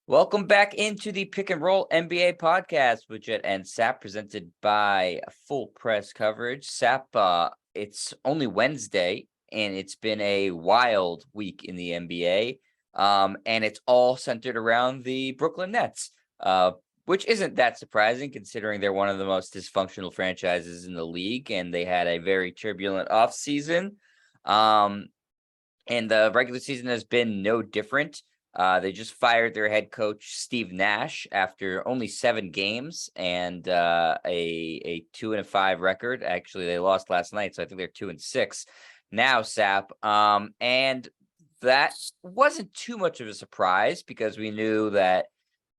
Welcome back into the Pick and Roll NBA podcast with Jet and Sap, presented by Full Press Coverage. Sap, it's only Wednesday, and it's been a wild week in the NBA, and it's all centered around the Brooklyn Nets, which isn't that surprising considering they're one of the most dysfunctional franchises in the league, and they had a very turbulent offseason, and the regular season has been no different. They just fired their head coach, Steve Nash, after only 7 games and a 2-5 record. Actually, they lost last night, so I think they're 2-6 now, Sap. And that wasn't too much of a surprise because we knew that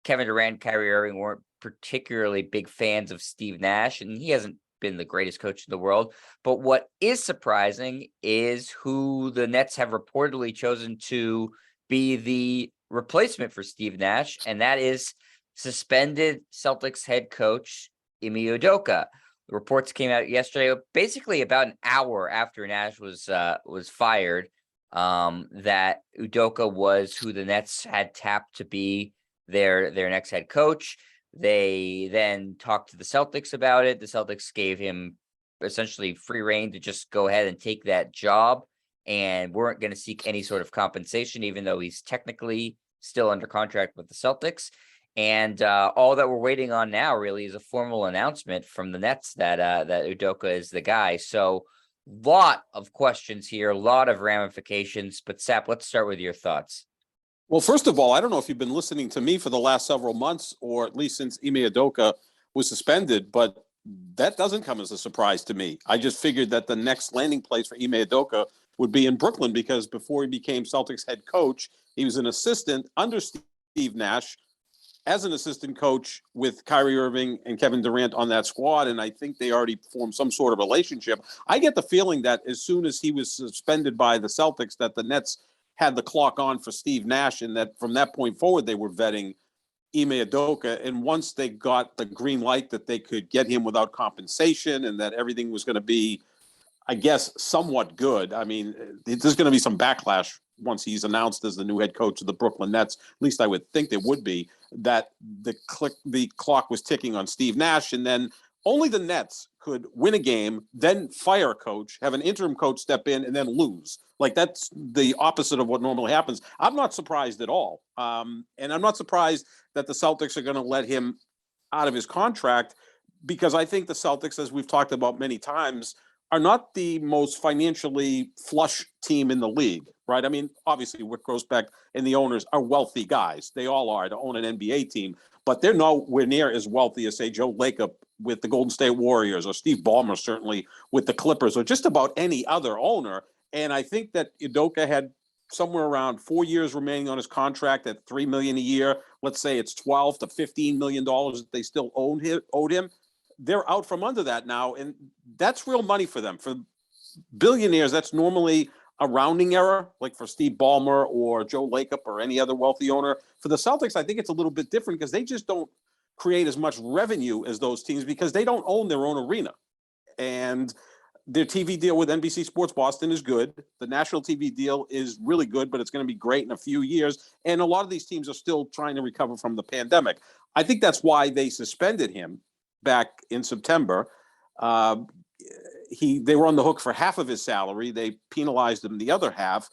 Kevin Durant and Kyrie Irving weren't particularly big fans of Steve Nash, and he hasn't been the greatest coach in the world. But what is surprising is who the Nets have reportedly chosen to be the replacement for Steve Nash, and that is suspended Celtics head coach Ime Udoka. The reports came out yesterday, basically about an hour after Nash was fired, that Udoka was who the Nets had tapped to be their next head coach. They then talked to the Celtics about it. The Celtics gave him essentially free rein to just go ahead and take that job, and weren't going to seek any sort of compensation, even though he's technically still under contract with the Celtics. And all that we're waiting on now really is a formal announcement from the Nets that that Udoka is the guy. So lot of questions here, a lot of ramifications. But Sap, let's start with your thoughts. Well, first of all, I don't know if you've been listening to me for the last several months, or at least since Ime Udoka was suspended, but that doesn't come as a surprise to me. I just figured that the next landing place for Ime Udoka would be in Brooklyn, because before he became Celtics head coach, he was an assistant under Steve Nash as an assistant coach with Kyrie Irving and Kevin Durant on that squad, and I think they already formed some sort of relationship. I get the feeling that as soon as he was suspended by the Celtics, that the Nets had the clock on for Steve Nash, and that from that point forward, they were vetting Ime Udoka. And once they got the green light that they could get him without compensation and that everything was going to be, I guess, somewhat good. I mean, there's going to be some backlash once he's announced as the new head coach of the Brooklyn Nets. At least I would think there would be, that the clock was ticking on Steve Nash, and then only the Nets could win a game, then fire a coach, have an interim coach step in, and then lose. Like, that's the opposite of what normally happens. I'm not surprised at all. And I'm not surprised that the Celtics are going to let him out of his contract, because I think the Celtics, as we've talked about many times, are not the most financially flush team in the league, right? I mean, obviously, Rick Grossbeck and the owners are wealthy guys. They all are to own an NBA team, but they're nowhere near as wealthy as, say, Joe Lacob with the Golden State Warriors, or Steve Ballmer certainly with the Clippers, or just about any other owner. And I think that Udoka had somewhere around 4 years remaining on his contract at $3 million a year. Let's say it's $12 to $15 million that they still owed him. They're out from under that now, and that's real money for them. For billionaires, that's normally a rounding error, like for Steve Ballmer or Joe Lacob or any other wealthy owner. For the Celtics, I think it's a little bit different, because they just don't create as much revenue as those teams, because they don't own their own arena. And their TV deal with NBC Sports Boston is good. The national TV deal is really good, but it's going to be great in a few years. And a lot of these teams are still trying to recover from the pandemic. I think that's why they suspended him back in September. They were on the hook for half of his salary. They penalized him the other half.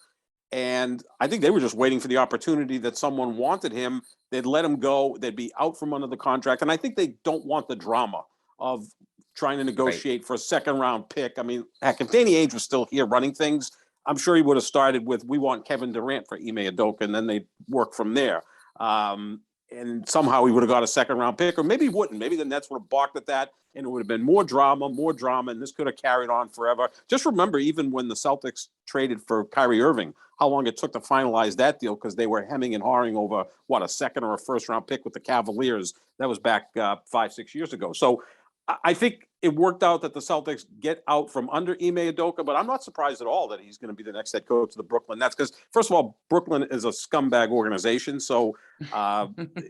And I think they were just waiting for the opportunity that someone wanted him. They'd let him go. They'd be out from under the contract. And I think they don't want the drama of trying to negotiate for a second-round pick. I mean, heck, if Danny Ainge was still here running things, I'm sure he would have started with, we want Kevin Durant for Ime Udoka, and then they'd work from there. And somehow he would have got a second-round pick, or maybe he wouldn't. Maybe the Nets would have balked at that, and it would have been more drama, and this could have carried on forever. Just remember, even when the Celtics traded for Kyrie Irving, how long it took to finalize that deal, because they were hemming and hawing over, a second or a first-round pick with the Cavaliers. That was back 5-6 years ago. So I think it worked out that the Celtics get out from under Ime Udoka, but I'm not surprised at all that he's going to be the next head coach of the Brooklyn Nets, because, first of all, Brooklyn is a scumbag organization, so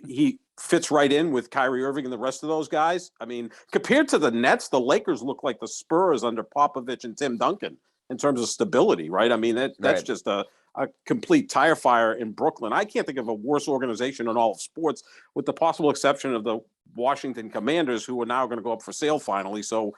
he fits right in with Kyrie Irving and the rest of those guys. I mean, compared to the Nets, the Lakers look like the Spurs under Popovich and Tim Duncan in terms of stability, right? I mean, that's just a a complete tire fire in Brooklyn. I can't think of a worse organization in all of sports, with the possible exception of the Washington Commanders, who are now going to go up for sale finally. So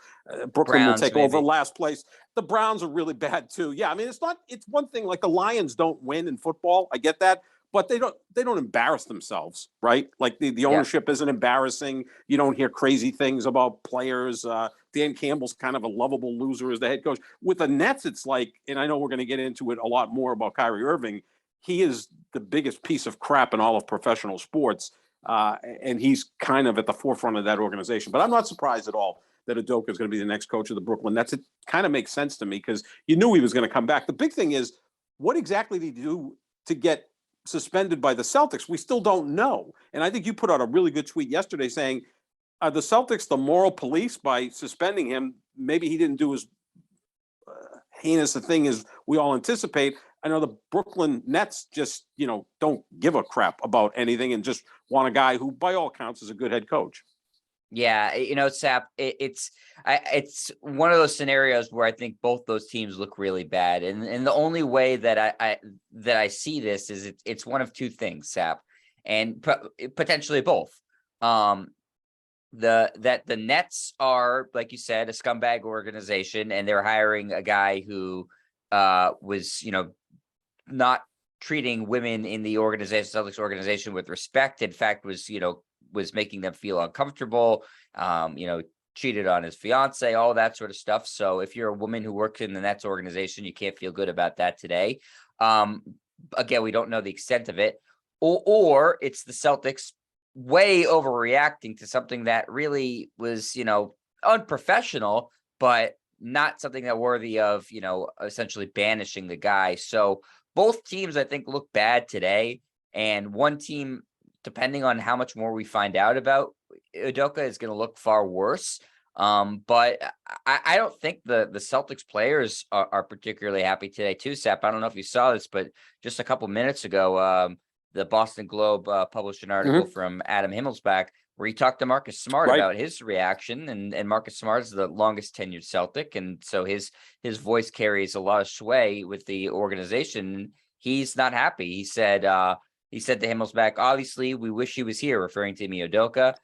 Brooklyn will Browns, take maybe. over last place. The Browns are really bad too. Yeah, I mean, it's one thing, like the Lions don't win in football. I get that. But they don't embarrass themselves, right? Like the ownership isn't embarrassing. You don't hear crazy things about players. Dan Campbell's kind of a lovable loser as the head coach. With the Nets, it's like, and I know we're going to get into it a lot more about Kyrie Irving. He is the biggest piece of crap in all of professional sports, and he's kind of at the forefront of that organization. But I'm not surprised at all that Udoka is going to be the next coach of the Brooklyn Nets. It kind of makes sense to me because you knew he was going to come back. The big thing is, what exactly did he do to get suspended by the Celtics? We still don't know. And I think you put out a really good tweet yesterday saying, are the Celtics the moral police by suspending him? Maybe he didn't do as heinous a thing as we all anticipate. I know the Brooklyn Nets just, don't give a crap about anything and just want a guy who, by all accounts, is a good head coach. Yeah, Sap, it's one of those scenarios where I think both those teams look really bad, and the only way that I see this is it's one of two things, Sap, and potentially both. The Nets are, like you said, a scumbag organization, and they're hiring a guy who was not treating women in the Celtics organization with respect. In fact, was making them feel uncomfortable, cheated on his fiance, all that sort of stuff. So if you're a woman who works in the Nets organization, you can't feel good about that today. Again, we don't know the extent of it, or it's the Celtics way overreacting to something that really was, unprofessional, but not something that worthy of, essentially banishing the guy. So both teams, I think, look bad today, and one team, depending on how much more we find out about Udoka, is going to look far worse. But I don't think the Celtics players are particularly happy today too, Sap. I don't know if you saw this, but just a couple minutes ago, the Boston Globe published an article from Adam Himmelsbach where he talked to Marcus Smart about his reaction. And Marcus Smart is the longest tenured Celtic. And so his voice carries a lot of sway with the organization. He's not happy. He said to Himmelsbach, obviously, we wish he was here, referring to Ime Udoka.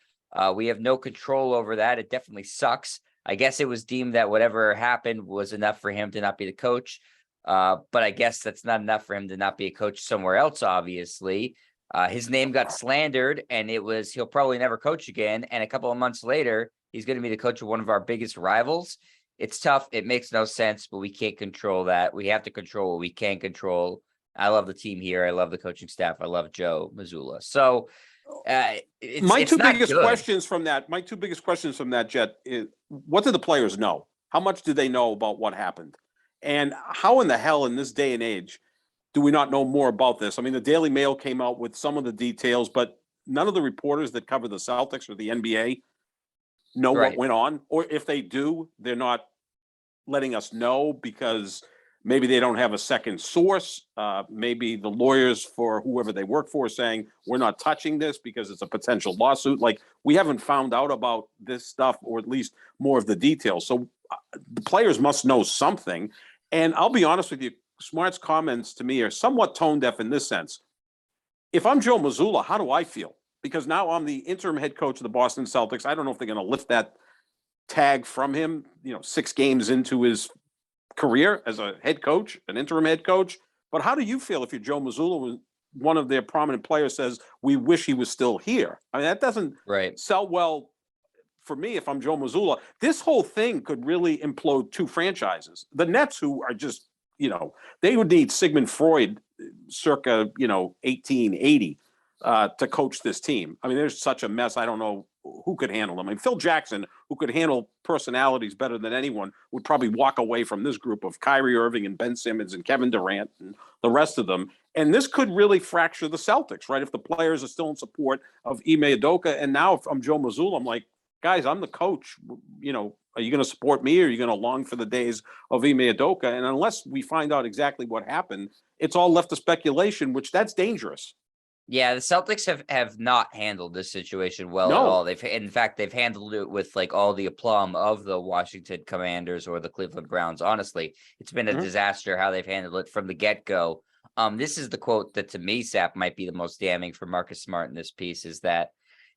We have no control over that. It definitely sucks. I guess it was deemed that whatever happened was enough for him to not be the coach. But I guess that's not enough for him to not be a coach somewhere else, obviously. His name got slandered, and he'll probably never coach again. And a couple of months later, he's going to be the coach of one of our biggest rivals. It's tough. It makes no sense, but we can't control that. We have to control what we can control. I love the team here. I love the coaching staff. I love Joe Mazzulla. So my two biggest questions from that, Jet, is what do the players know? How much do they know about what happened? And how in the hell in this day and age do we not know more about this? I mean, the Daily Mail came out with some of the details, but none of the reporters that cover the Celtics or the NBA know what went on. Or if they do, they're not letting us know because maybe they don't have a second source. Maybe the lawyers for whoever they work for are saying, we're not touching this because it's a potential lawsuit. Like, we haven't found out about this stuff, or at least more of the details. So the players must know something. And I'll be honest with you, Smart's comments to me are somewhat tone deaf in this sense. If I'm Joe Mazzulla, how do I feel? Because now I'm the interim head coach of the Boston Celtics. I don't know if they're going to lift that tag from him, 6 games into his career as a head coach, an interim head coach. But how do you feel if you're Joe Mazzulla when one of their prominent players says, we wish he was still here? I mean, that doesn't sell well for me if I'm Joe Mazzulla. This whole thing could really implode 2 franchises. The Nets, who are just, they would need Sigmund Freud circa, 1880 to coach this team. I mean, there's such a mess. I don't know who could handle them. I mean, Phil Jackson, who could handle personalities better than anyone, would probably walk away from this group of Kyrie Irving and Ben Simmons and Kevin Durant and the rest of them. And this could really fracture the Celtics, right? If the players are still in support of Ime Udoka. And now if I'm Joe Mazzulla, I'm like, guys, I'm the coach. Are you going to support me, or are you going to long for the days of Ime Udoka? And unless we find out exactly what happened, it's all left to speculation, which that's dangerous. Yeah, the Celtics have not handled this situation well at all. They've handled it with like all the aplomb of the Washington Commanders or the Cleveland Browns. Honestly, it's been a disaster how they've handled it from the get-go. This is the quote that to me, Sap, might be the most damning for Marcus Smart in this piece, is that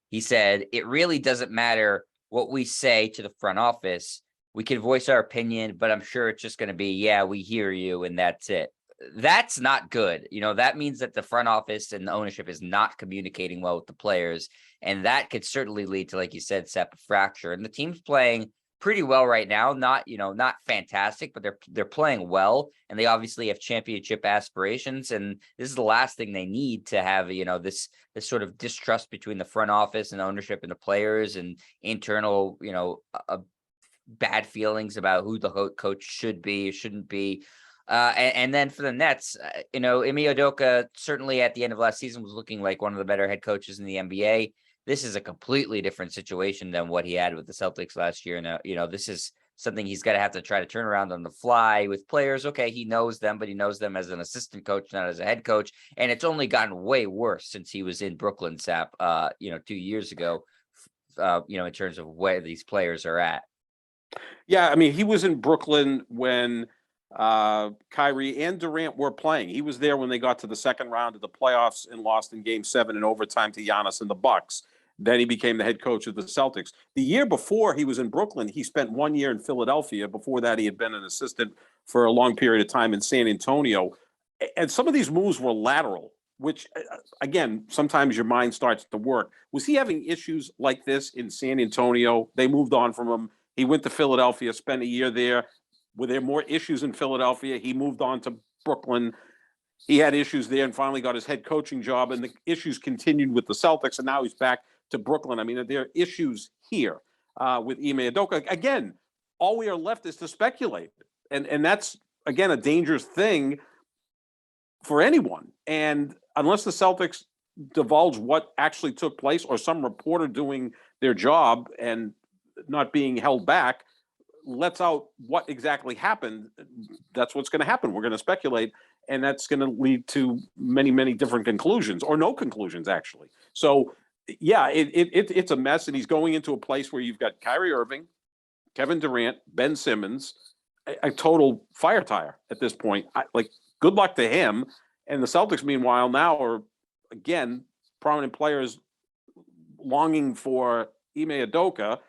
he said, "It really doesn't matter what we say to the front office. We can voice our opinion, but I'm sure it's just going to be, yeah, we hear you, and that's it." That's not good. That means that the front office and the ownership is not communicating well with the players. And that could certainly lead to, like you said, Sep, a fracture. And the team's playing pretty well right now. Not fantastic, but they're playing well. And they obviously have championship aspirations. And this is the last thing they need to have, this sort of distrust between the front office and ownership and the players, and internal, bad feelings about who the coach should be or shouldn't be. And then for the Nets, Ime Udoka certainly at the end of last season was looking like one of the better head coaches in the NBA. This is a completely different situation than what he had with the Celtics last year. And, this is something he's got to have to try to turn around on the fly with players. Okay, he knows them, but he knows them as an assistant coach, not as a head coach. And it's only gotten way worse since he was in Brooklyn, Sap, 2 years ago, in terms of where these players are at. Yeah, I mean, he was in Brooklyn when Kyrie and Durant were playing. He was there when they got to the second round of the playoffs and lost in Game 7 in overtime to Giannis and the Bucks. Then he became the head coach of the Celtics. The year before he was in Brooklyn, he spent 1 year in Philadelphia. Before that, he had been an assistant for a long period of time in San Antonio. And some of these moves were lateral, which, again, sometimes your mind starts to work. Was he having issues like this in San Antonio? They moved on from him. He went to Philadelphia, spent a year there. Were there more issues in Philadelphia? He moved on to Brooklyn. He had issues there and finally got his head coaching job, and the issues continued with the Celtics, and now he's back to Brooklyn. I mean, there are issues here with Ime Udoka. Again, all we are left is to speculate, and that's, again, a dangerous thing for anyone. And unless the Celtics divulge what actually took place, or some reporter doing their job and not being held back lets out what exactly happened, that's what's going to happen. We're going to speculate, and that's going to lead to many, many different conclusions, or no conclusions, actually. So, yeah, it's a mess, and he's going into a place where you've got Kyrie Irving, Kevin Durant, Ben Simmons, a total fire tire at this point. Good luck to him. And the Celtics, meanwhile, now are, again, prominent players longing for Ime Udoka.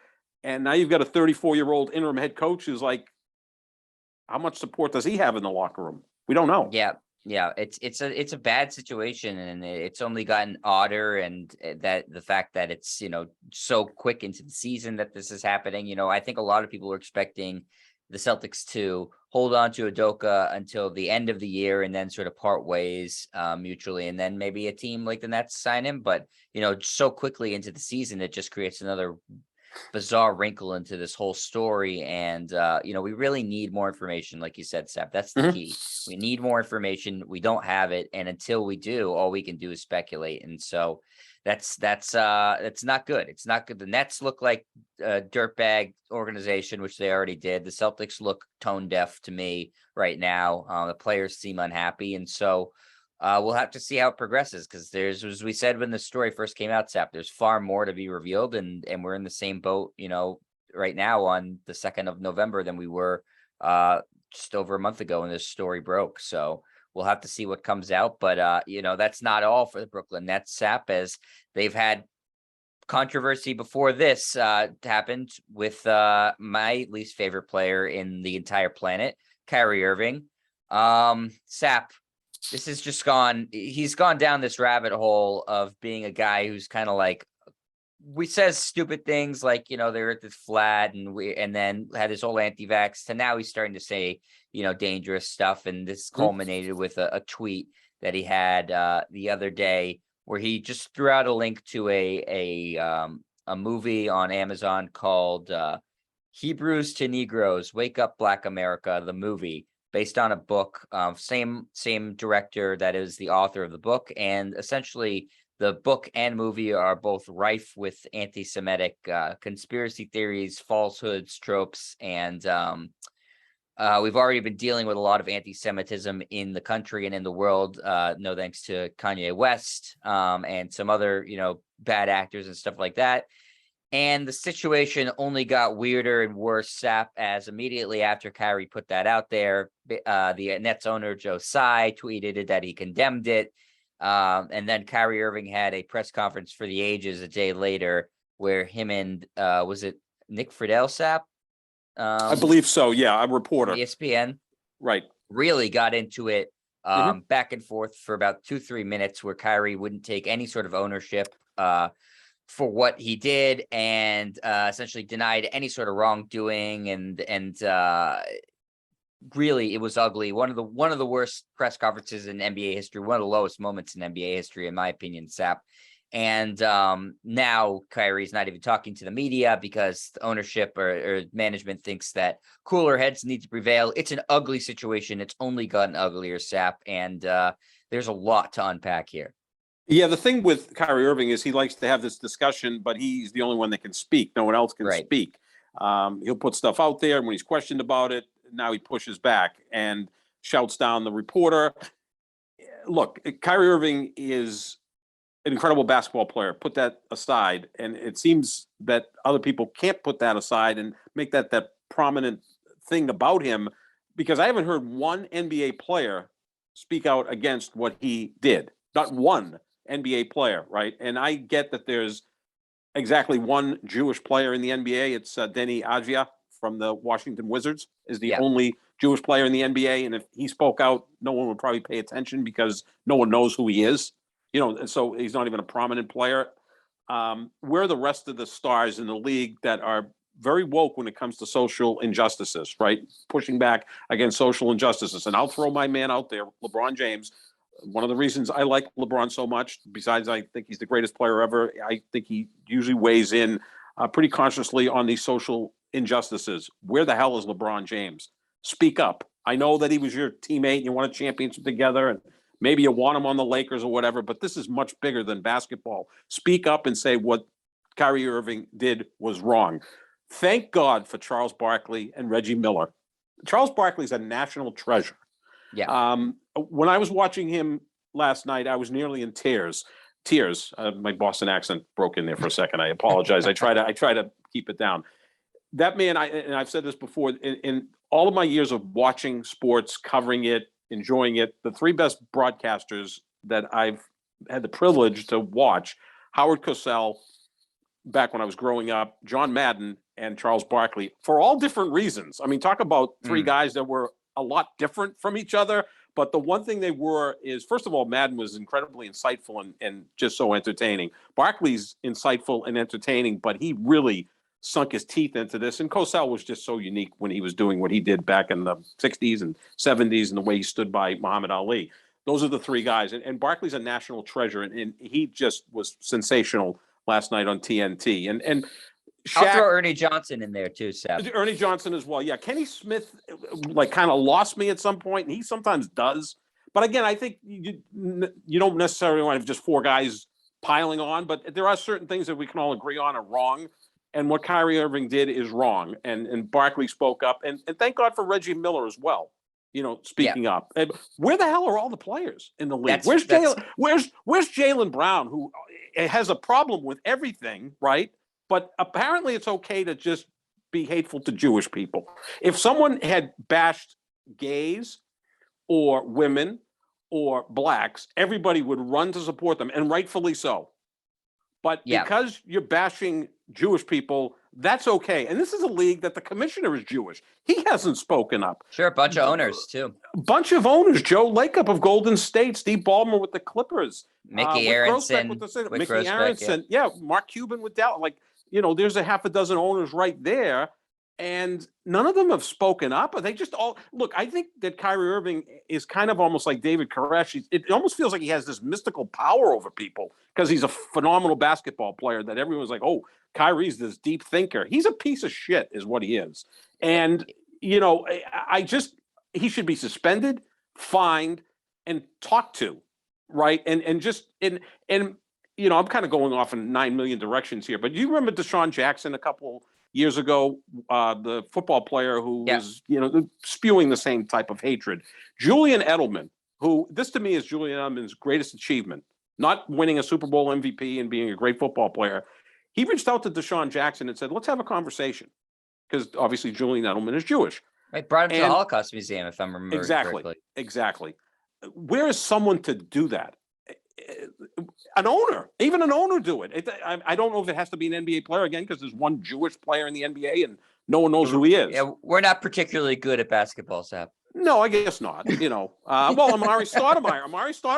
And now you've got a 34-year-old interim head coach who's like, how much support does he have in the locker room? We don't know. Yeah, it's a bad situation, and it's only gotten odder. And that the fact that it's so quick into the season that this is happening. I think a lot of people are expecting the Celtics to hold on to Udoka until the end of the year and then sort of part ways mutually, and then maybe a team like the Nets sign him. But so quickly into the season, it just creates another bizarre wrinkle into this whole story. And we really need more information, like you said, Seth. That's the key. We need more information. We don't have it, and until we do, all we can do is speculate. And so that's not good. It's not good. The Nets look like a dirtbag organization, which they already did. The Celtics look tone deaf to me right now. The players seem unhappy, and so we'll have to see how it progresses, because there's, as we said when the story first came out, Sap, there's far more to be revealed, and we're in the same boat, right now on the 2nd of November than we were just over a month ago when this story broke. So we'll have to see what comes out. But that's not all for the Brooklyn Nets, Sap, as they've had controversy before this happened with my least favorite player in the entire planet, Kyrie Irving. Sap, this has just he's gone down this rabbit hole of being a guy who's kind of like, we says stupid things like, they're at this flat, and then had this whole anti-vax, to now he's starting to say, dangerous stuff. And this culminated with a tweet that he had the other day, where he just threw out a link to a movie on Amazon called Hebrews to Negroes, Wake Up Black America, the movie, based on a book, same director that is the author of the book. And essentially the book and movie are both rife with anti-Semitic conspiracy theories, falsehoods, tropes. And we've already been dealing with a lot of anti-Semitism in the country and in the world, no thanks to Kanye West and some other, bad actors and stuff like that. And the situation only got weirder and worse, Sap, as immediately after Kyrie put that out there, the Nets owner Joe Tsai tweeted it that he condemned it. And then Kyrie Irving had a press conference for the ages a day later where him and, was it Nick Friedel, Sap? I believe so. Yeah, a reporter. ESPN. Right. Really got into it back and forth for about 2-3 minutes where Kyrie wouldn't take any sort of ownership for what he did and essentially denied any sort of wrongdoing and really it was ugly. One of the worst press conferences in NBA history, one of the lowest moments in NBA history, in my opinion, Sap. And now Kyrie's not even talking to the media because the ownership or management thinks that cooler heads need to prevail. It's an ugly situation. It's only gotten uglier, Sap. And there's a lot to unpack here. Yeah, the thing with Kyrie Irving is he likes to have this discussion, but he's the only one that can speak. No one else can speak. He'll put stuff out there, and when he's questioned about it, now he pushes back and shouts down the reporter. Look, Kyrie Irving is an incredible basketball player. Put that aside, and it seems that other people can't put that aside and make that prominent thing about him, because I haven't heard one NBA player speak out against what he did. Not one NBA player, right? And I get that there's exactly one Jewish player in the NBA. It's Deni Avdija from the Washington Wizards is the only Jewish player in the NBA. And if he spoke out, no one would probably pay attention because no one knows who he is. And so he's not even a prominent player. Where are the rest of the stars in the league that are very woke when it comes to social injustices, right? Pushing back against social injustices. And I'll throw my man out there, LeBron James. One of the reasons I like LeBron so much, besides I think he's the greatest player ever, I think he usually weighs in pretty consciously on these social injustices. Where the hell is LeBron James? Speak up. I know that he was your teammate and you won a championship together and maybe you want him on the Lakers or whatever, but this is much bigger than basketball. Speak up and say what Kyrie Irving did was wrong. Thank God for Charles Barkley and Reggie Miller. Charles Barkley's a national treasure. Yeah. When I was watching him last night, I was nearly in tears. My Boston accent broke in there for a second. I apologize. I try to keep it down. That man, and I've said this before, in all of my years of watching sports, covering it, enjoying it, the three best broadcasters that I've had the privilege to watch, Howard Cosell, back when I was growing up, John Madden, and Charles Barkley, for all different reasons. I mean, talk about three guys that were a lot different from each other. But the one thing they were is, first of all, Madden was incredibly insightful and just so entertaining. Barkley's insightful and entertaining, but he really sunk his teeth into this. And Cosell was just so unique when he was doing what he did back in the 60s and 70s and the way he stood by Muhammad Ali. Those are the three guys. And Barkley's a national treasure, and he just was sensational last night on TNT. And Shaq, I'll throw Ernie Johnson in there too, Seth. Ernie Johnson as well. Yeah, Kenny Smith kind of lost me at some point, and he sometimes does. But again, I think you don't necessarily want to have just four guys piling on, but there are certain things that we can all agree on are wrong. And what Kyrie Irving did is wrong. And Barkley spoke up. And thank God for Reggie Miller as well, speaking up. And where the hell are all the players in the league? Where's Jaylen Brown, who has a problem with everything, right? But apparently it's okay to just be hateful to Jewish people. If someone had bashed gays or women or blacks, everybody would run to support them, and rightfully so. But because you're bashing Jewish people, that's okay. And this is a league that the commissioner is Jewish. He hasn't spoken up. Sure, a bunch of owners, too. Bunch of owners. Joe Lacob of Golden State, Steve Ballmer with the Clippers. Mickey Aronson. Mickey Aronson. Yeah, Mark Cuban with Dallas. There's a half a dozen owners right there, and none of them have spoken up. They just all look. I think that Kyrie Irving is kind of almost like David Koresh. It almost feels like he has this mystical power over people because he's a phenomenal basketball player that everyone's like, oh, Kyrie's this deep thinker. He's a piece of shit is what he is. And, he should be suspended, fined, and talked to, right? And I'm kind of going off in 9 million directions here, but you remember Deshaun Jackson a couple years ago, the football player who was, spewing the same type of hatred. Julian Edelman, who this to me is Julian Edelman's greatest achievement, not winning a Super Bowl MVP and being a great football player. He reached out to Deshaun Jackson and said, let's have a conversation. Because obviously Julian Edelman is Jewish. Right, brought him to the And Holocaust Museum, if I'm remembering correctly. Exactly. Where is someone to do that? An owner, even an owner do it. I don't know if it has to be an NBA player again, because there's one Jewish player in the NBA and no one knows who he is. Yeah, we're not particularly good at basketball, Sap. No, I guess not. Well, Amari Stoudemire.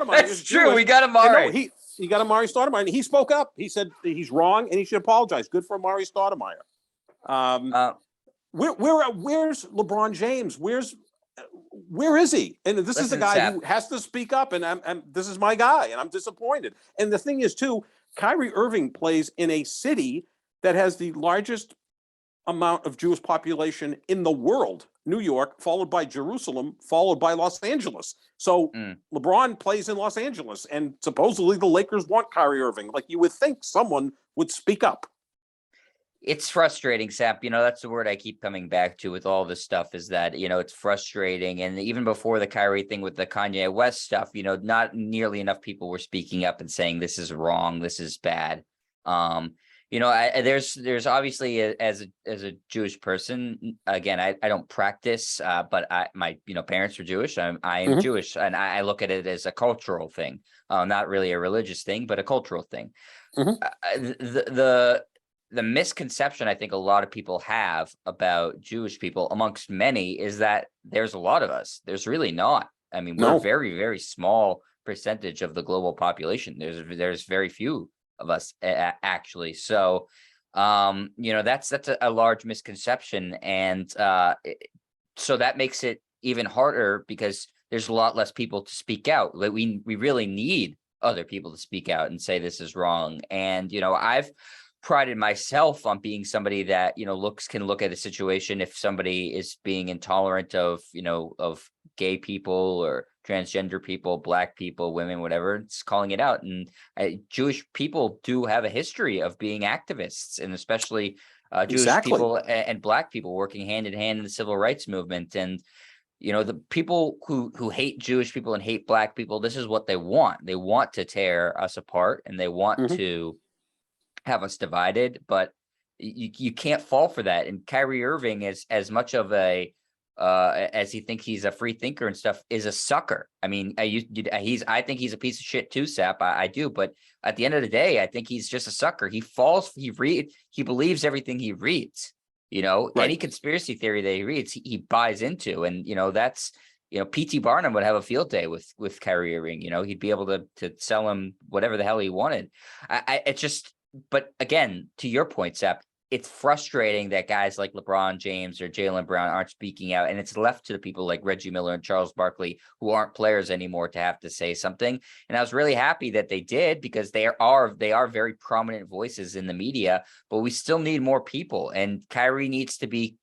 That's true. Jewish. We got Amari. No, he got Amari Stoudemire, and he spoke up. He said he's wrong and he should apologize. Good for Amari Stoudemire. Where's LeBron James? Where is he? And this is the guy who has to speak up, and this is my guy, and I'm disappointed. And the thing is, too, Kyrie Irving plays in a city that has the largest amount of Jewish population in the world, New York, followed by Jerusalem, followed by Los Angeles. So LeBron plays in Los Angeles, and supposedly the Lakers want Kyrie Irving. Like, you would think someone would speak up. It's frustrating, Sap. That's the word I keep coming back to with all this stuff, is that, it's frustrating. And even before the Kyrie thing with the Kanye West stuff, not nearly enough people were speaking up and saying, this is wrong, this is bad. There's obviously as a Jewish person, again, I don't practice, but my parents are Jewish. I am Jewish, and I look at it as a cultural thing, not really a religious thing, but a cultural thing. The misconception I think a lot of people have about Jewish people, amongst many, is that there's a lot of us. There's really not. I mean, we're a very, very small percentage of the global population. There's very few of us actually. So, that's a large misconception. And so that makes it even harder, because there's a lot less people to speak out. Like, we really need other people to speak out and say this is wrong. And, I've prided myself on being somebody that, can look at a situation if somebody is being intolerant of gay people or transgender people, black people, women, whatever, it's calling it out. And Jewish people do have a history of being activists, and especially Jewish people and black people working hand in hand in the civil rights movement. And, the people who hate Jewish people and hate black people, this is what they want. They want to tear us apart, and they want to have us divided, but you can't fall for that. And Kyrie Irving is as much of a as he thinks he's a free thinker and stuff, is a sucker. I mean, I think he's a piece of shit too, Sap. I do, but at the end of the day, I think he's just a sucker. He believes everything he reads. Any conspiracy theory that he reads, he buys into, and that's. P.T. Barnum would have a field day with Kyrie Irving. He'd be able to sell him whatever the hell he wanted. But again, to your point, Sap, it's frustrating that guys like LeBron James or Jaylen Brown aren't speaking out, and it's left to the people like Reggie Miller and Charles Barkley, who aren't players anymore, to have to say something. And I was really happy that they did, because they are very prominent voices in the media, but we still need more people. And Kyrie needs to be,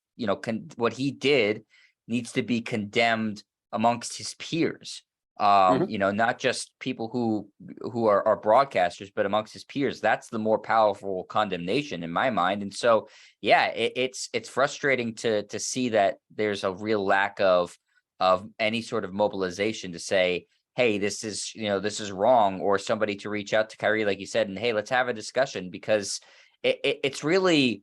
what he did needs to be condemned amongst his peers. Not just people who are broadcasters, but amongst his peers. That's the more powerful condemnation in my mind. And so, yeah, it's frustrating to see that there's a real lack of any sort of mobilization to say, hey, this is wrong, or somebody to reach out to Kyrie, like you said, and hey, let's have a discussion, because it's really,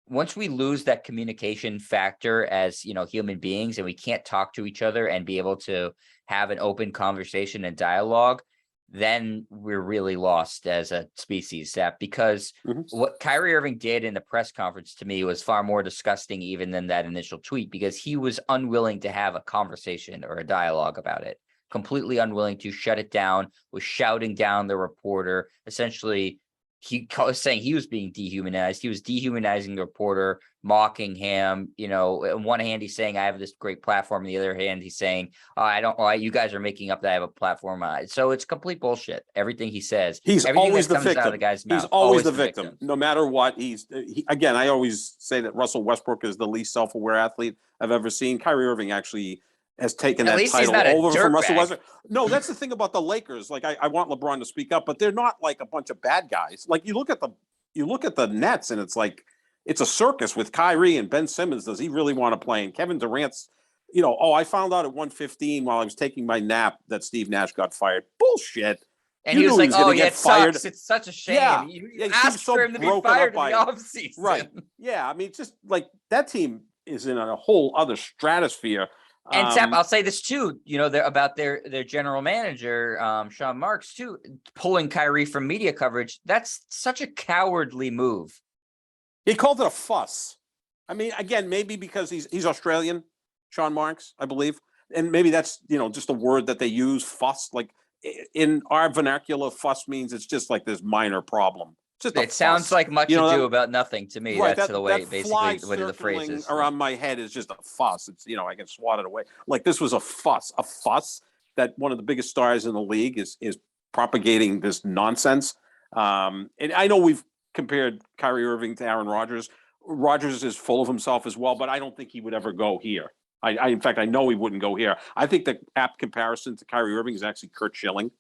once we lose that communication factor as, human beings, and we can't talk to each other and be able to have an open conversation and dialogue, then we're really lost as a species, Sap, because what Kyrie Irving did in the press conference, to me, was far more disgusting even than that initial tweet, because he was unwilling to have a conversation or a dialogue about it, completely unwilling to shut it down, was shouting down the reporter. Essentially, he was saying he was being dehumanized. He was dehumanizing the reporter, mocking him. On one hand, he's saying, I have this great platform. On the other hand, he's saying, you guys are making up that I have a platform. So it's complete bullshit. Everything he says. He's always the victim. Out of the guy's mouth, he's always the victim. No matter what. Again, I always say that Russell Westbrook is the least self-aware athlete I've ever seen. Kyrie Irving actually has taken that title over from Russell Westbrook. No, that's the thing about the Lakers. Like, I want LeBron to speak up, but they're not like a bunch of bad guys. Like, you look at the Nets, and it's like, it's a circus with Kyrie and Ben Simmons. Does he really want to play? And Kevin Durant's, I found out at 1:15 while I was taking my nap that Steve Nash got fired. Bullshit. And You he was knew like, was "Oh going to yeah, get it fired. sucks. It's such a shame." Yeah, You yeah, he seems asked so for him to be broken fired up in by the it. offseason. Right. Yeah, I mean, just like that team is in a whole other stratosphere. And Sap, I'll say this too, they're about their general manager, Sean Marks, too, pulling Kyrie from media coverage. That's such a cowardly move. He called it a fuss. I mean, again, maybe because he's Australian, Sean Marks, I believe, and maybe that's just a word that they use, fuss. Like in our vernacular, fuss means it's just like this minor problem, just a It sounds fuss. like much ado about nothing to me. Right. That's the way, That fly basically, what the phrase circling is. around my head is just a fuss. It's I can swat it away. Like this was a fuss that one of the biggest stars in the league is propagating this nonsense. And I know we've compared Kyrie Irving to Aaron Rodgers. Rodgers is full of himself as well, but I don't think he would ever go here. In fact, I know he wouldn't go here. I think the apt comparison to Kyrie Irving is actually Kurt Schilling.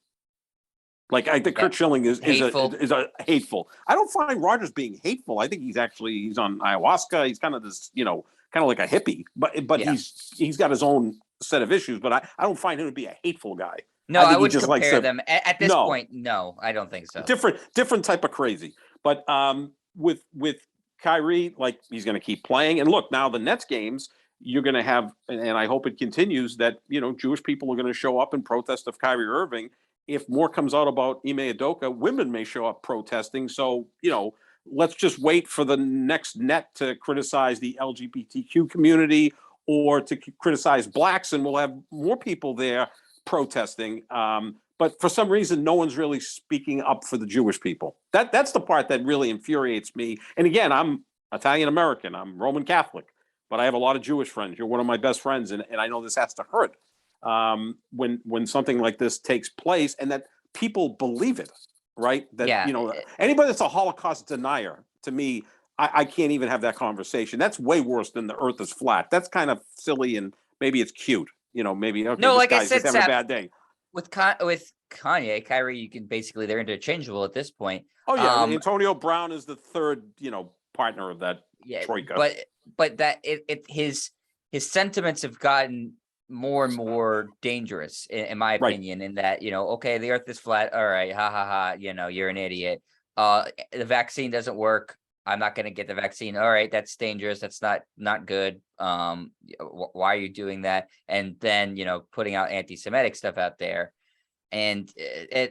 Like I think Kurt Schilling is a hateful. I don't find Rodgers being hateful. I think he's on ayahuasca. He's kind of this, kind of like a hippie, but he's got his own set of issues. But I don't find him to be a hateful guy. No, I would compare them at this point. No, I don't think so. Different type of crazy. But with Kyrie, like he's going to keep playing. And look, now the Nets games, you're going to have, and I hope it continues that Jewish people are going to show up in protest of Kyrie Irving. If more comes out about Ime Udoka, women may show up protesting. So, let's just wait for the next net to criticize the LGBTQ community or to criticize blacks, and we'll have more people there protesting. But for some reason, no one's really speaking up for the Jewish people. That's the part that really infuriates me. And again, I'm Italian American. I'm Roman Catholic, but I have a lot of Jewish friends. You're one of my best friends, and I know this has to hurt. When something like this takes place and that people believe it, right? That anybody that's a Holocaust denier, to me, I can't even have that conversation. That's way worse than the earth is flat. That's kind of silly and maybe it's cute. Maybe okay, no, this like guy's I said, just having a bad day. With Kanye, Kyrie, you can basically they're interchangeable at this point. Oh yeah, Antonio Brown is the third, partner of that troika. But that his sentiments have gotten more and more dangerous in my opinion, in that okay, the earth is flat, all right, ha ha ha, you're an idiot, the vaccine doesn't work, I'm not going to get the vaccine, all right, that's dangerous, that's not good, why are you doing that? And then putting out anti-Semitic stuff out there, and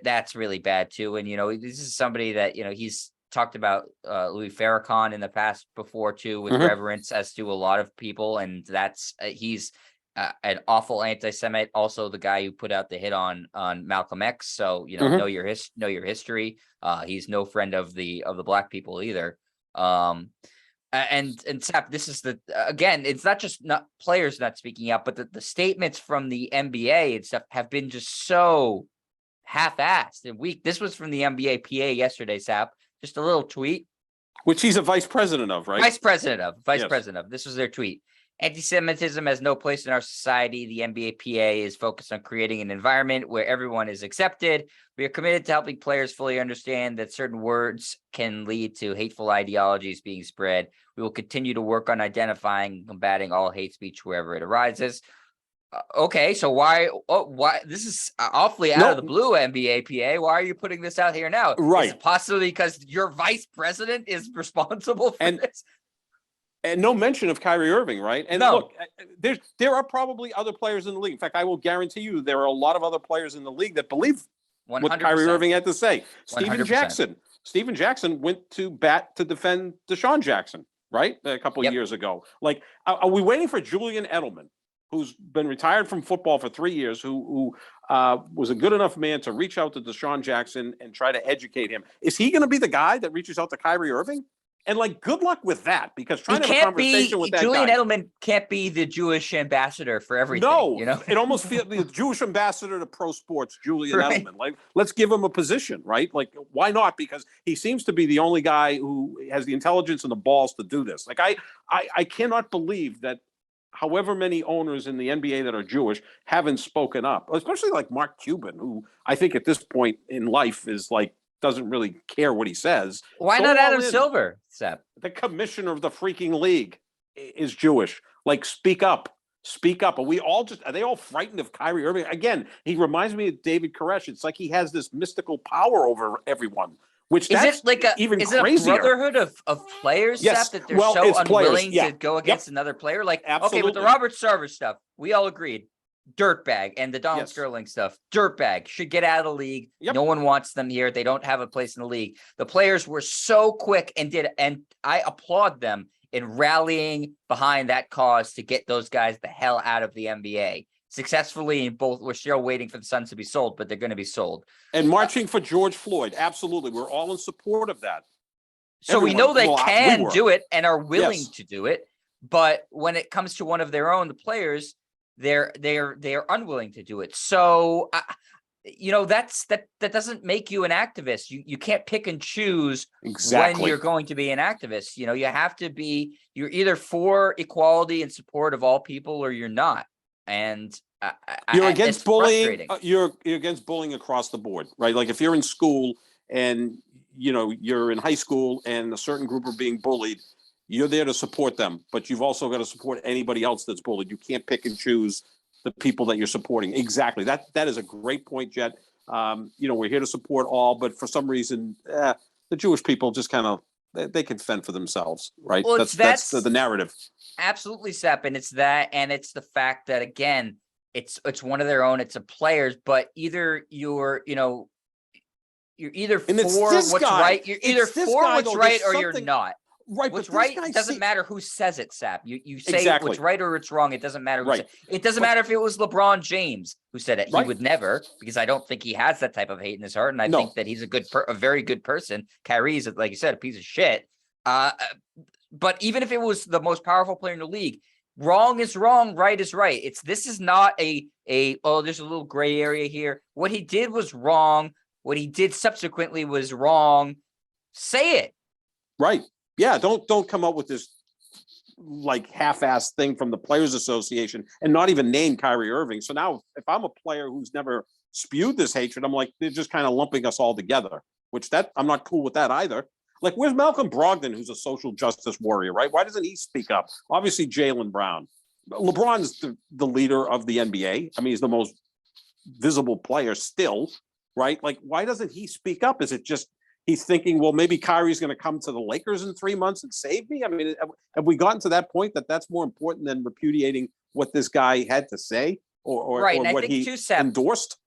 that's really bad too. And this is somebody that he's talked about Louis Farrakhan in the past before too, with reverence as to a lot of people, and that's he's an awful anti-Semite, also the guy who put out the hit on Malcolm X. So know your history. He's no friend of the black people either. And Sap, this is again, it's not just players not speaking out, but the statements from the NBA and stuff have been just so half-assed and weak. This was from the NBA PA yesterday, Sap. Just a little tweet, which he's a vice president of, right? Vice president of. This was their tweet. Anti-Semitism has no place in our society. The NBA PA is focused on creating an environment where everyone is accepted. We are committed to helping players fully understand that certain words can lead to hateful ideologies being spread. We will continue to work on identifying and combating all hate speech wherever it arises. Okay, so why this is awfully out of the blue, NBA PA. Why are you putting this out here now? Right. Is it possibly because your vice president is responsible for this? And no mention of Kyrie Irving, right? And look, there are probably other players in the league. In fact, I will guarantee you there are a lot of other players in the league that believe 100%. What Kyrie Irving had to say. 100%. Steven Jackson went to bat to defend Deshaun Jackson, right? A couple of years ago. Like, are we waiting for Julian Edelman, who's been retired from football for 3 years, who was a good enough man to reach out to Deshaun Jackson and try to educate him? Is he going to be the guy that reaches out to Kyrie Irving? And good luck with that, because trying to have a conversation with that Julian guy. Edelman can't be the Jewish ambassador for everything. No, it almost feels the Jewish ambassador to pro sports, Julian Edelman. Like, let's give him a position, right? Like, why not? Because he seems to be the only guy who has the intelligence and the balls to do this. Like, I cannot believe that however many owners in the NBA that are Jewish haven't spoken up, especially like Mark Cuban, who I think at this point in life is doesn't really care what he says. Why not Adam Silver, Seth? The commissioner of the freaking league is Jewish. Speak up. Speak up. Are they all frightened of Kyrie Irving? Again, he reminds me of David Koresh. It's like he has this mystical power over everyone, which Is that's it like even is it a crazier. brotherhood of players, Seth, Yes. that they're Well, so it's players. unwilling Yeah. to go Yep. against another player? Like, okay, with the Absolutely. Robert Sarver stuff, we all agreed. Dirtbag, and the Donald Yes. Sterling stuff, dirtbag, should get out of the league. Yep. No one wants them here. They don't have a place in the league. The players were so quick and I applaud them in rallying behind that cause to get those guys the hell out of the NBA. Successfully, in both, we're still waiting for the Suns to be sold, but they're going to be sold. And marching for George Floyd. Absolutely. We're all in support of that. So we know they can do it and are willing Yes. to do it. But when it comes to one of their own, the players, they're unwilling to do it. So that doesn't make you an activist. You can't pick and choose when you're going to be an activist. You have to be, you're either for equality and support of all people or you're not. And you're against bullying. Frustrating. You're against bullying across the board, right? Like if you're in school and you're in high school and a certain group are being bullied, you're there to support them, but you've also got to support anybody else that's bullied. You can't pick and choose the people that you're supporting. Exactly. That is a great point, Jet. We're here to support all, but for some reason, the Jewish people just kind of they can fend for themselves, right? Well, that's the narrative. Absolutely, Sepp, and it's that, and it's the fact that again, it's one of their own. It's a players, but either you're either for what's right. You're either for what's right or you're not. Right, what's right doesn't matter who says it, Sap. You say exactly. what's right or it's wrong. It doesn't matter. It doesn't matter if it was LeBron James who said it. He would never, because I don't think he has that type of hate in his heart, and I think that he's a very good person. Kyrie's, like you said, a piece of shit. But even if it was the most powerful player in the league, wrong is wrong, right is right. This is not there's a little gray area here. What he did was wrong. What he did subsequently was wrong. Say it. Right. Yeah, don't come up with this like half-assed thing from the Players Association and not even name Kyrie Irving. So now if I'm a player who's never spewed this hatred, I'm like, they're just kind of lumping us all together, which I'm not cool with that either. Like, where's Malcolm Brogdon, who's a social justice warrior, right? Why doesn't he speak up? Obviously, Jaylen Brown. LeBron's the leader of the NBA. I mean, he's the most visible player still, right? Like, why doesn't he speak up? Is it just he's thinking, well, maybe Kyrie's going to come to the Lakers in 3 months and save me? I mean, have we gotten to that point that that's more important than repudiating what this guy had to say or what he endorsed?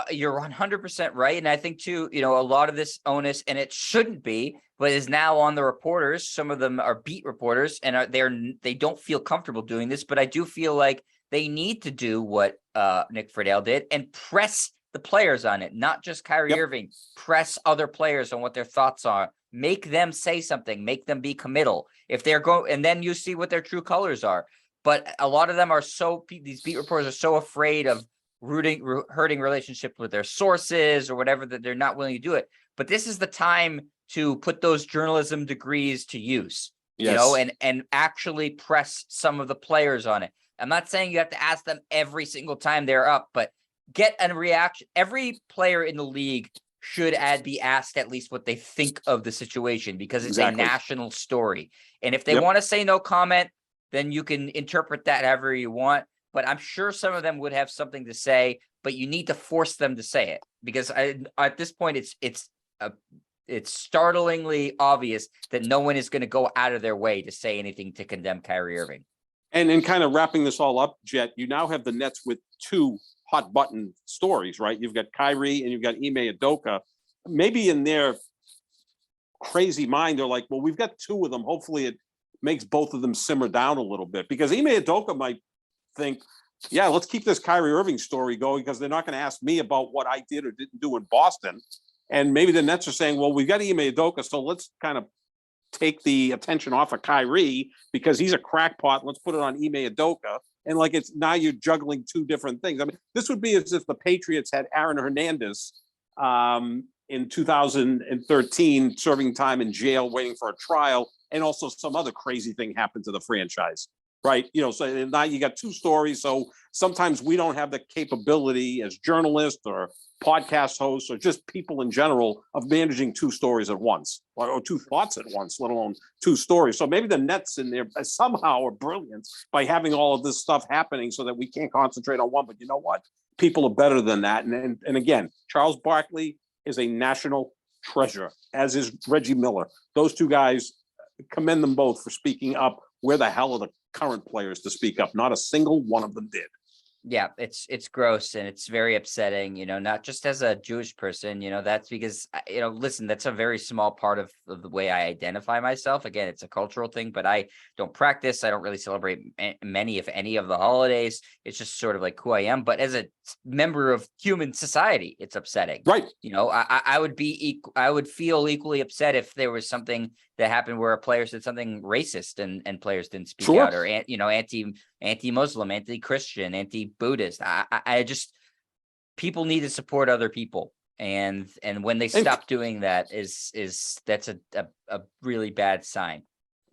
You're 100% right. And I think too, a lot of this onus, and it shouldn't be, but is now on the reporters. Some of them are beat reporters and they don't feel comfortable doing this, but I do feel like they need to do what Nick Friedel did and press the players on it, not just Kyrie Irving, press other players on what their thoughts are, make them say something, make them be committal if they're going, and then you see what their true colors are. But a lot of them are these beat reporters are so afraid of hurting relationships with their sources or whatever that they're not willing to do it. But this is the time to put those journalism degrees to use, and actually press some of the players on it. I'm not saying you have to ask them every single time they're up, but get a reaction. Every player in the league should be asked at least what they think of the situation, because it's a national story. And if they want to say no comment, then you can interpret that however you want. But I'm sure some of them would have something to say, but you need to force them to say it, because at this point, it's startlingly obvious that no one is going to go out of their way to say anything to condemn Kyrie Irving. And in kind of wrapping this all up, Jet, you now have the Nets with two hot button stories, right? You've got Kyrie and you've got Ime Udoka. Maybe in their crazy mind, they're like, well, we've got two of them. Hopefully it makes both of them simmer down a little bit, because Ime Udoka might think, yeah, let's keep this Kyrie Irving story going, because they're not going to ask me about what I did or didn't do in Boston. And maybe the Nets are saying, well, we've got Ime Udoka, so let's kind of take the attention off of Kyrie because he's a crackpot. Let's put it on Ime Udoka. And like, it's now you're juggling two different things. I mean, this would be as if the Patriots had Aaron Hernandez in 2013 serving time in jail, waiting for a trial, and also some other crazy thing happened to the franchise. right? So now you got two stories. So sometimes we don't have the capability as journalists or podcast hosts or just people in general of managing two stories at once or two thoughts at once, let alone two stories. So maybe the Nets in there somehow are brilliant by having all of this stuff happening so that we can't concentrate on one. But you know what? People are better than that. And again, Charles Barkley is a national treasure, as is Reggie Miller. Those two guys, commend them both for speaking up. Where the hell are the current players to speak up? Not a single one of them did. Yeah, it's gross and it's very upsetting, not just as a Jewish person, that's because, listen, that's a very small part of the way I identify myself. Again, it's a cultural thing, but I don't practice. I don't really celebrate many, if any, of the holidays. It's just sort of like who I am. But as a member of human society, it's upsetting. Right. I would feel equally upset if there was something that happened where a player said something racist and players didn't speak out, or anti-Muslim, anti-Christian, anti-Buddhist. I just, people need to support other people, and when they stop doing that, that's a really bad sign.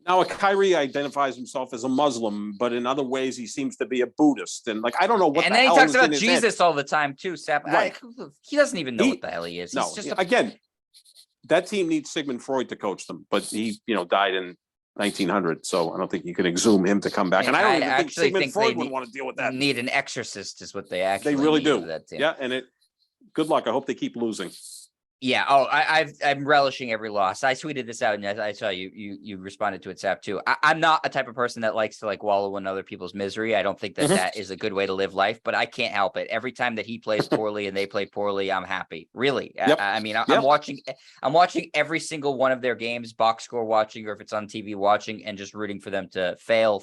Now, Kyrie identifies himself as a Muslim, but in other ways he seems to be a Buddhist, and I don't know what. And the then he hell talks is about in his Jesus head. all the time too, Sap. Right. He doesn't even know what the hell he is. He's just again, that team needs Sigmund Freud to coach them, but he, died in 1900, so I don't think you can exhume him to come back. And I don't even think Sigmund Freud would want to deal with that. Need an exorcist is what they actually they really need do. For that team. Yeah, and good luck. I hope they keep losing. Yeah. I'm relishing every loss. I tweeted this out, and I saw you responded to it, Sap, too. I'm not a type of person that likes to wallow in other people's misery. I don't think that that is a good way to live life, but I can't help it. Every time that he plays poorly and they play poorly, I'm happy. Really. Yep. I'm watching every single one of their games, box score watching, or if it's on TV watching, and just rooting for them to fail.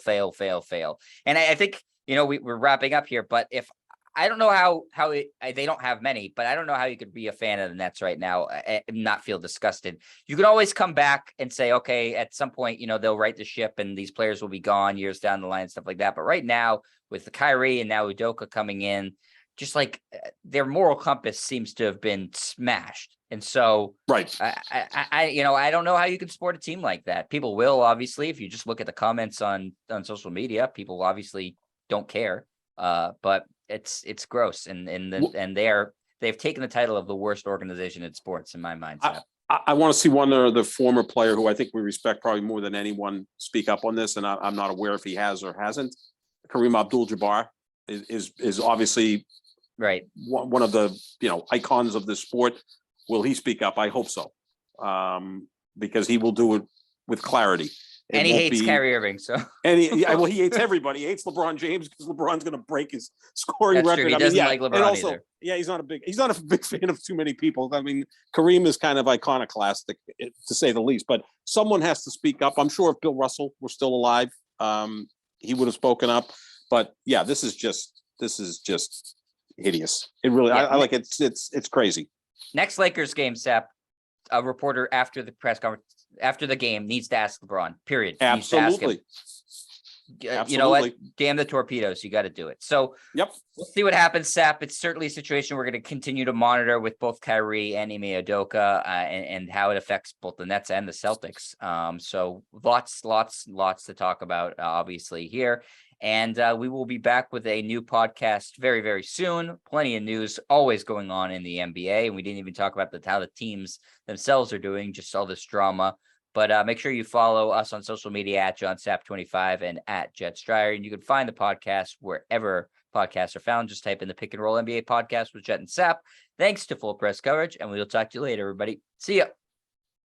And I think, we're wrapping up here, but if I don't know how they don't have many, but I don't know how you could be a fan of the Nets right now and not feel disgusted. You can always come back and say, okay, at some point, they'll right the ship and these players will be gone years down the line and stuff like that. But right now, with the Kyrie and now Udoka coming in, just their moral compass seems to have been smashed. And so, right, I don't know how you can support a team like that. People will, obviously, if you just look at the comments on social media, people obviously don't care. But it's gross, and they've taken the title of the worst organization in sports in my mind. I want to see the former player who I think we respect probably more than anyone speak up on this, and I'm not aware if he has or hasn't. Kareem Abdul-Jabbar is obviously right, one of the icons of the sport. Will he speak up? I hope so, because he will do it with clarity. And he hates Kyrie Irving, so. He hates everybody. He hates LeBron James because LeBron's going to break his scoring That's record. True. He doesn't like LeBron and also, either. Yeah, he's not a big fan of too many people. I mean, Kareem is kind of iconoclastic, to say the least. But someone has to speak up. I'm sure if Bill Russell were still alive, he would have spoken up. But yeah, this is just hideous. It really, I like it. It's crazy. Next Lakers game, Sap, a reporter after the press conference, after the game, needs to ask LeBron, period. Absolutely. You know what? Damn the torpedoes. You got to do it. So we'll see what happens, Sap. It's certainly a situation we're going to continue to monitor with both Kyrie and Ime Udoka and how it affects both the Nets and the Celtics. So lots to talk about, obviously, here. And we will be back with a new podcast very, very soon. Plenty of news always going on in the NBA. And we didn't even talk about how the teams themselves are doing, just all this drama. But make sure you follow us on social media at JohnSap25 and at Jet Stryer. And you can find the podcast wherever podcasts are found. Just type in the Pick and Roll NBA podcast with Jet and Sap. Thanks to Full Press Coverage. And we'll talk to you later, everybody. See ya.